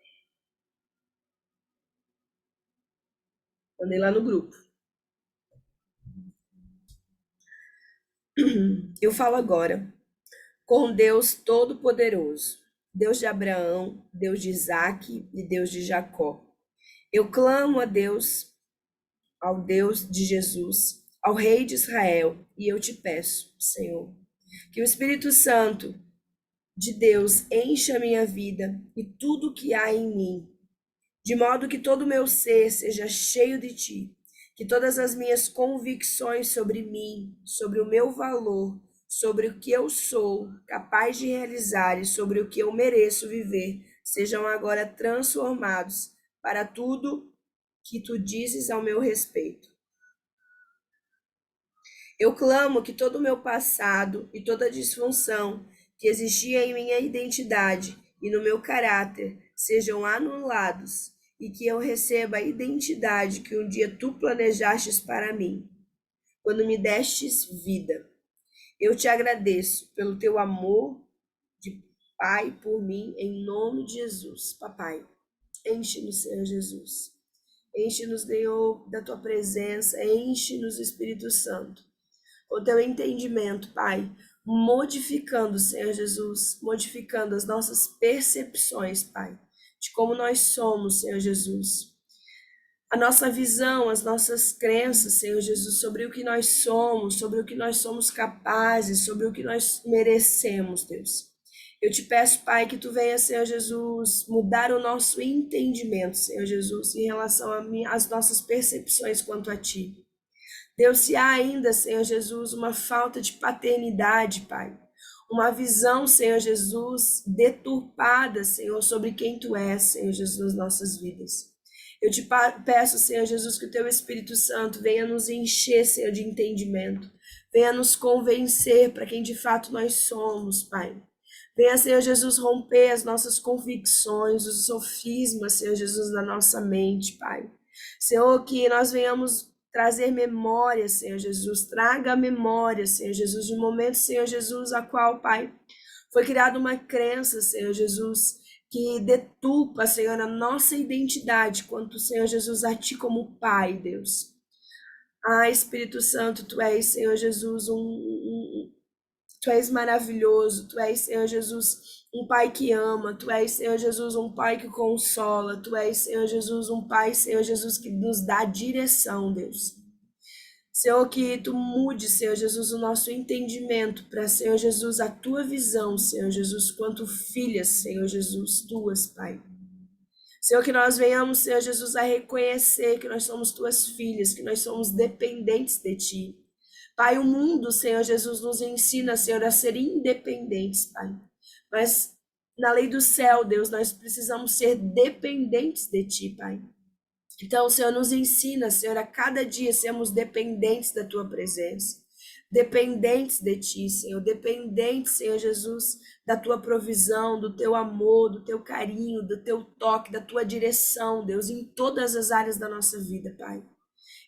Mandei lá no grupo. Eu falo agora com Deus Todo-Poderoso, Deus de Abraão, Deus de Isaque e Deus de Jacó. Eu clamo a Deus, ao Deus de Jesus, ao Rei de Israel, e eu te peço, Senhor, que o Espírito Santo de Deus encha a minha vida e tudo que há em mim, de modo que todo o meu ser seja cheio de ti, que todas as minhas convicções sobre mim, sobre o meu valor, sobre o que eu sou capaz de realizar e sobre o que eu mereço viver, sejam agora transformados para tudo que tu dizes ao meu respeito. Eu clamo que todo o meu passado e toda a disfunção que existia em minha identidade e no meu caráter sejam anulados e que eu receba a identidade que um dia tu planejastes para mim, quando me destes vida. Eu te agradeço pelo teu amor de Pai por mim, em nome de Jesus. Papai, enche-nos, Senhor Jesus. Enche-nos, Senhor, da tua presença, enche-nos, Espírito Santo, o teu entendimento, Pai, modificando, Senhor Jesus, modificando as nossas percepções, Pai, de como nós somos, Senhor Jesus. A nossa visão, as nossas crenças, Senhor Jesus, sobre o que nós somos, sobre o que nós somos capazes, sobre o que nós merecemos, Deus. Eu te peço, Pai, que tu venha, Senhor Jesus, mudar o nosso entendimento, Senhor Jesus, em relação às nossas percepções quanto a ti. Deus, se há ainda, Senhor Jesus, uma falta de paternidade, Pai, uma visão, Senhor Jesus, deturpada, Senhor, sobre quem Tu és, Senhor Jesus, nas nossas vidas. Eu te peço, Senhor Jesus, que o teu Espírito Santo venha nos encher, Senhor, de entendimento. Venha nos convencer para quem de fato nós somos, Pai. Venha, Senhor Jesus, romper as nossas convicções, os sofismas, Senhor Jesus, na nossa mente, Pai. Senhor, que nós venhamos trazer memória, Senhor Jesus. Traga a memória, Senhor Jesus, de momentos, Senhor Jesus, a qual, Pai, foi criada uma crença, Senhor Jesus, que deturpa, Senhor, a nossa identidade quanto, Senhor Jesus, a Ti como Pai, Deus. Ah, Espírito Santo, Tu és, Senhor Jesus, Tu és maravilhoso, Tu és, Senhor Jesus, um Pai que ama, Tu és, Senhor Jesus, um Pai que consola, Tu és, Senhor Jesus, um Pai, Senhor Jesus, que nos dá direção, Deus. Senhor, que Tu mude, Senhor Jesus, o nosso entendimento para, Senhor Jesus, a Tua visão, Senhor Jesus, quanto filhas, Senhor Jesus, Tuas, Pai. Senhor, que nós venhamos, Senhor Jesus, a reconhecer que nós somos Tuas filhas, que nós somos dependentes de Ti. Pai, o mundo, Senhor Jesus, nos ensina, Senhor, a ser independentes, Pai. Mas na lei do céu, Deus, nós precisamos ser dependentes de Ti, Pai. Então, Senhor, nos ensina, Senhor, a cada dia sermos dependentes da Tua presença, dependentes de Ti, Senhor, dependentes, Senhor Jesus, da Tua provisão, do Teu amor, do Teu carinho, do Teu toque, da Tua direção, Deus, em todas as áreas da nossa vida, Pai.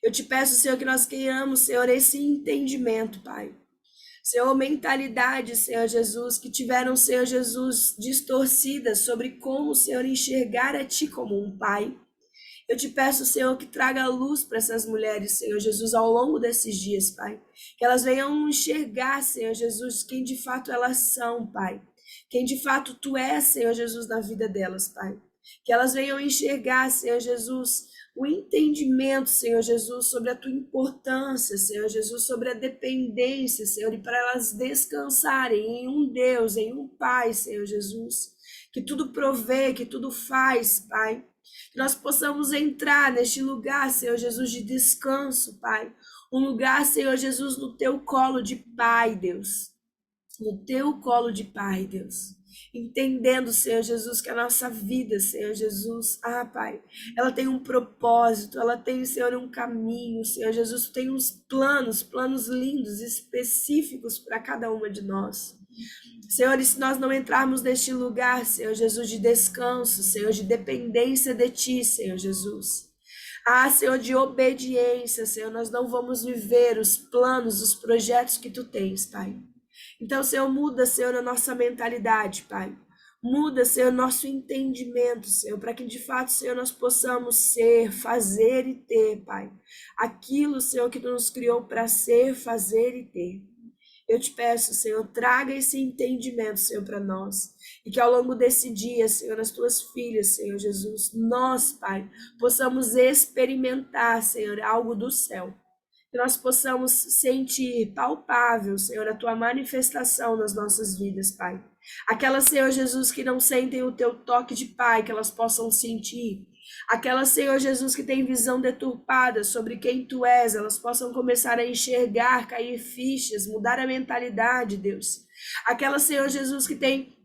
Eu te peço, Senhor, que nós queiramos, Senhor, esse entendimento, Pai. Senhor, mentalidade, Senhor Jesus, que tiveram, Senhor Jesus, distorcidas sobre como, Senhor, enxergar a Ti como um Pai. Eu te peço, Senhor, que traga luz para essas mulheres, Senhor Jesus, ao longo desses dias, Pai. Que elas venham enxergar, Senhor Jesus, quem de fato elas são, Pai. Quem de fato Tu és, Senhor Jesus, na vida delas, Pai. Que elas venham enxergar, Senhor Jesus, o entendimento, Senhor Jesus, sobre a Tua importância, Senhor Jesus, sobre a dependência, Senhor, e para elas descansarem em um Deus, em um Pai, Senhor Jesus, que tudo provê, que tudo faz, Pai. Que nós possamos entrar neste lugar, Senhor Jesus, de descanso, Pai. Um lugar, Senhor Jesus, no Teu colo de Pai, Deus. No Teu colo de Pai, Deus. Entendendo, Senhor Jesus, que a nossa vida, Senhor Jesus, Pai, ela tem um propósito, ela tem, Senhor, um caminho, Senhor Jesus, Tu tem uns planos lindos, específicos para cada uma de nós. Senhor, e se nós não entrarmos neste lugar, Senhor Jesus, de descanso, Senhor, de dependência de Ti, Senhor Jesus. Senhor, de obediência, Senhor, nós não vamos viver os planos, os projetos que Tu tens, Pai. Então, Senhor, muda, Senhor, a nossa mentalidade, Pai. Muda, Senhor, nosso entendimento, Senhor, para que de fato, Senhor, nós possamos ser, fazer e ter, Pai. Aquilo, Senhor, que Tu nos criou para ser, fazer e ter. Eu te peço, Senhor, traga esse entendimento, Senhor, para nós. E que ao longo desse dia, Senhor, as Tuas filhas, Senhor Jesus, nós, Pai, possamos experimentar, Senhor, algo do céu. Que nós possamos sentir palpável, Senhor, a Tua manifestação nas nossas vidas, Pai. Aquelas, Senhor Jesus, que não sentem o Teu toque de Pai, que elas possam sentir. Aquelas, Senhor Jesus, que têm visão deturpada sobre quem Tu és, elas possam começar a enxergar, cair fichas, mudar a mentalidade, Deus. Aquelas, Senhor Jesus, que têm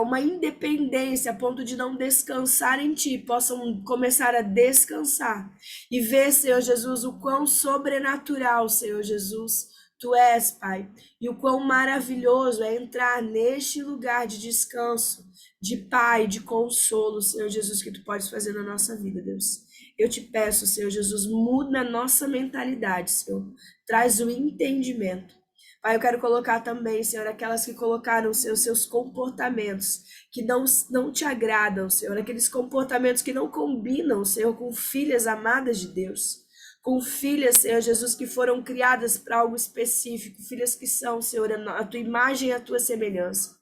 uma independência a ponto de não descansar em Ti, possam começar a descansar e ver, Senhor Jesus, o quão sobrenatural, Senhor Jesus, Tu és, Pai, e o quão maravilhoso é entrar neste lugar de descanso, de Pai, de consolo, Senhor Jesus, que Tu podes fazer na nossa vida, Deus. Eu te peço, Senhor Jesus, muda a nossa mentalidade, Senhor, traz o entendimento. Pai, eu quero colocar também, Senhor, aquelas que colocaram, Senhor, seus comportamentos que não Te agradam, Senhor, aqueles comportamentos que não combinam, Senhor, com filhas amadas de Deus, com filhas, Senhor Jesus, que foram criadas para algo específico, filhas que são, Senhor, a Tua imagem e a Tua semelhança.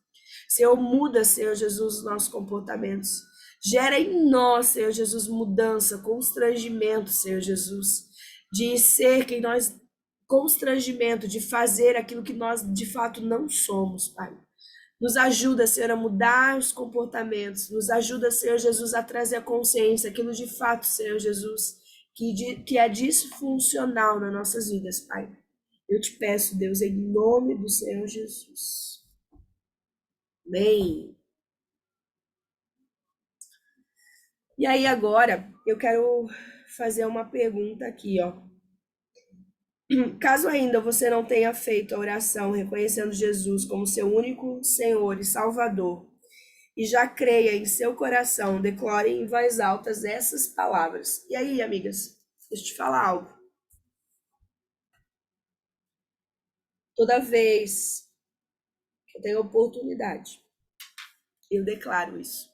Senhor, muda, Senhor Jesus, os nossos comportamentos. Gera em nós, Senhor Jesus, mudança, constrangimento, Senhor Jesus, de ser quem nós constrangimento de fazer aquilo que nós de fato não somos, Pai. Nos ajuda, Senhor, a mudar os comportamentos. Nos ajuda, Senhor Jesus, a trazer a consciência aquilo de fato, Senhor Jesus, que é disfuncional nas nossas vidas, Pai. Eu te peço, Deus, em nome do Senhor Jesus. Amém. E aí agora eu quero fazer uma pergunta aqui, ó. Caso ainda você não tenha feito a oração reconhecendo Jesus como seu único Senhor e Salvador, e já creia em seu coração, declare em voz alta essas palavras. E aí, amigas, deixa eu te falar algo. Toda vez que eu tenho oportunidade, eu declaro isso.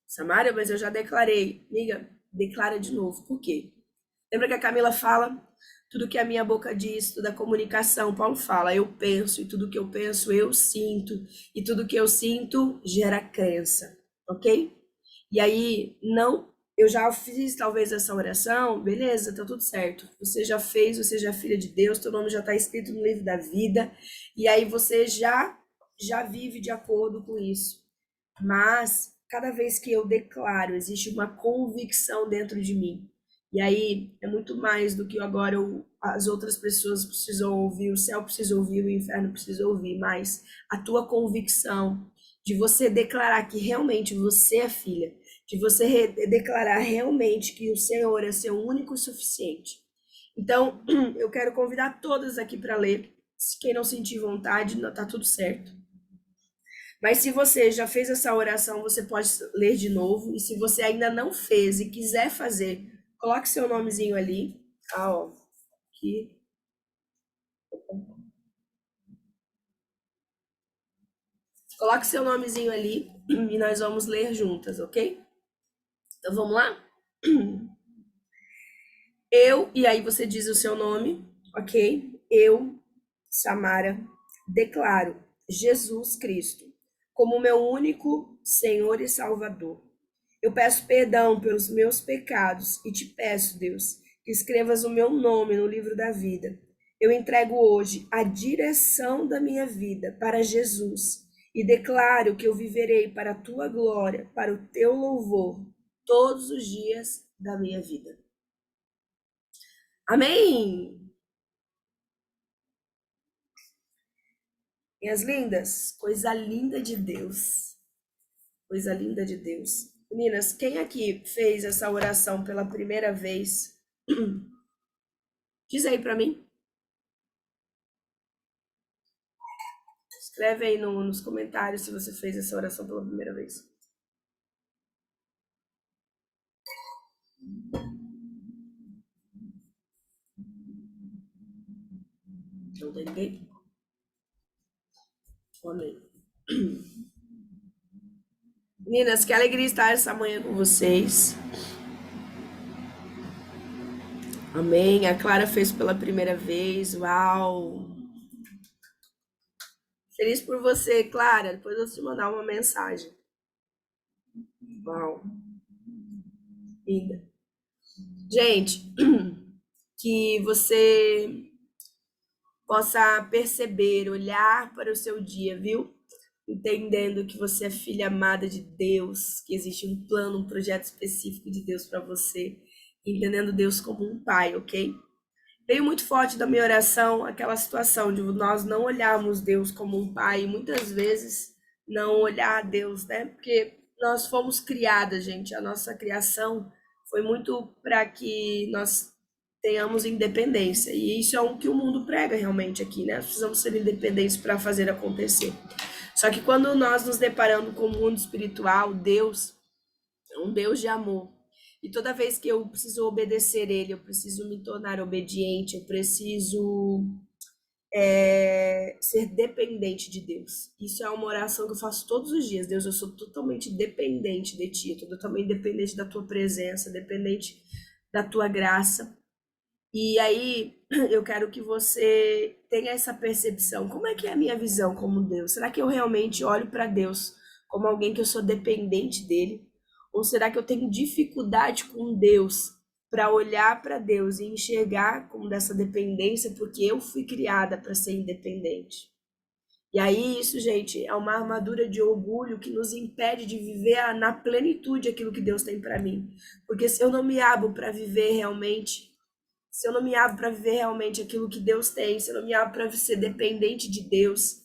Samária, mas eu já declarei. Amiga, declara de novo. Por quê? Lembra que a Camila fala? Tudo que a minha boca diz, toda a comunicação, Paulo fala, eu penso, e tudo que eu penso, eu sinto, e tudo que eu sinto gera crença, ok? E aí, não, eu já fiz talvez essa oração, beleza, tá tudo certo. Você já fez, você já é filha de Deus, teu nome já está escrito no livro da vida, e aí você já vive de acordo com isso. Mas cada vez que eu declaro, existe uma convicção dentro de mim. E aí é muito mais do que agora as outras pessoas precisam ouvir, o céu precisa ouvir, o inferno precisa ouvir, mas a tua convicção de você declarar que realmente você é filha, de você declarar realmente que o Senhor é seu único e suficiente. Então, eu quero convidar todas aqui para ler. Se quem não sentir vontade, tá tudo certo. Mas se você já fez essa oração, você pode ler de novo. E se você ainda não fez e quiser fazer, coloque seu nomezinho ali. Ah, ó, aqui. Coloque seu nomezinho ali e nós vamos ler juntas, ok? Então vamos lá? E aí você diz o seu nome, ok? Eu, Samara, declaro Jesus Cristo como meu único Senhor e Salvador. Eu peço perdão pelos meus pecados e te peço, Deus, que escrevas o meu nome no livro da vida. Eu entrego hoje a direção da minha vida para Jesus e declaro que eu viverei para a tua glória, para o teu louvor, todos os dias da minha vida. Amém! Minhas lindas, coisa linda de Deus. Coisa linda de Deus. Meninas, quem aqui fez essa oração pela primeira vez? Diz aí para mim. Escreve aí nos comentários se você fez essa oração pela primeira vez. Não tem ninguém? Amém. Meninas, que alegria estar essa manhã com vocês. Amém. A Clara fez pela primeira vez. Uau! Feliz por você, Clara. Depois eu vou te mandar uma mensagem. Uau! Linda. Gente, que você possa perceber, olhar para o seu dia, viu? Entendendo que você é filha amada de Deus, que existe um plano, um projeto específico de Deus para você, entendendo Deus como um pai, ok? Veio muito forte da minha oração aquela situação de nós não olharmos Deus como um pai, e muitas vezes não olhar Deus, né? Porque nós fomos criadas, gente, a nossa criação foi muito para que nós tenhamos independência, e isso é o que o mundo prega realmente aqui, né? Nós precisamos ser independentes para fazer acontecer. Só que quando nós nos deparamos com o mundo espiritual, Deus é um Deus de amor. E toda vez que eu preciso obedecer Ele, eu preciso me tornar obediente, eu preciso ser dependente de Deus. Isso é uma oração que eu faço todos os dias. Deus, eu sou totalmente dependente de Ti, eu sou totalmente dependente da Tua presença, dependente da Tua graça. E aí eu quero que você tenha essa percepção. Como é que é a minha visão como Deus? Será que eu realmente olho para Deus como alguém que eu sou dependente dele? Ou será que eu tenho dificuldade com Deus para olhar para Deus e enxergar como dessa dependência porque eu fui criada para ser independente? E aí isso, gente, é uma armadura de orgulho que nos impede de viver na plenitude aquilo que Deus tem para mim. Porque se eu não me abro para viver realmente, se eu não me abro para viver realmente aquilo que Deus tem, se eu não me abro para ser dependente de Deus,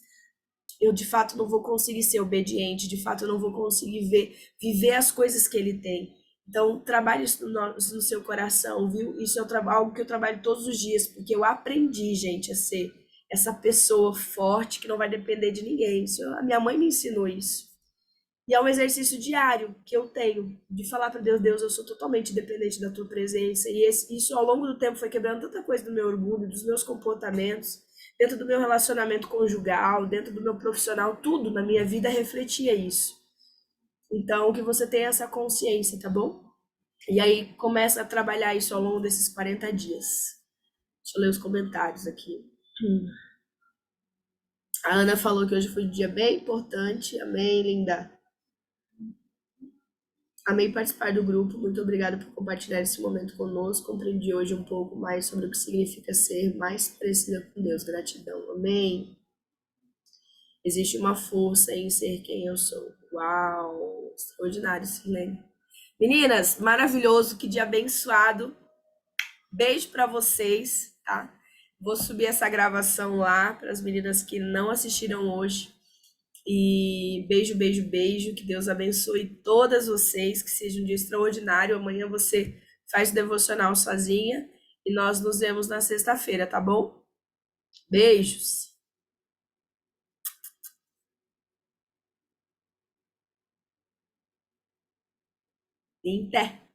eu de fato não vou conseguir ser obediente, de fato eu não vou conseguir viver as coisas que ele tem. Então, trabalhe isso no seu coração, viu? Isso é algo que eu trabalho todos os dias, porque eu aprendi, gente, a ser essa pessoa forte que não vai depender de ninguém. A minha mãe me ensinou isso. E é um exercício diário que eu tenho de falar para Deus, Deus, eu sou totalmente dependente da tua presença. E isso ao longo do tempo foi quebrando tanta coisa do meu orgulho, dos meus comportamentos, dentro do meu relacionamento conjugal, dentro do meu profissional, tudo na minha vida refletia isso. Então, que você tenha essa consciência, tá bom? E aí começa a trabalhar isso ao longo desses 40 dias. Deixa eu ler os comentários aqui. A Ana falou que hoje foi um dia bem importante. Amém, linda. Amei participar do grupo. Muito obrigada por compartilhar esse momento conosco. Compreendi hoje um pouco mais sobre o que significa ser mais parecida com Deus. Gratidão. Amém. Existe uma força em ser quem eu sou. Uau! Extraordinário, Silene. Meninas, maravilhoso. Que dia abençoado. Beijo para vocês, tá? Vou subir essa gravação lá para as meninas que não assistiram hoje. E beijo, beijo, beijo. Que Deus abençoe todas vocês. Que seja um dia extraordinário. Amanhã você faz o devocional sozinha. E nós nos vemos na sexta-feira, tá bom? Beijos. Até.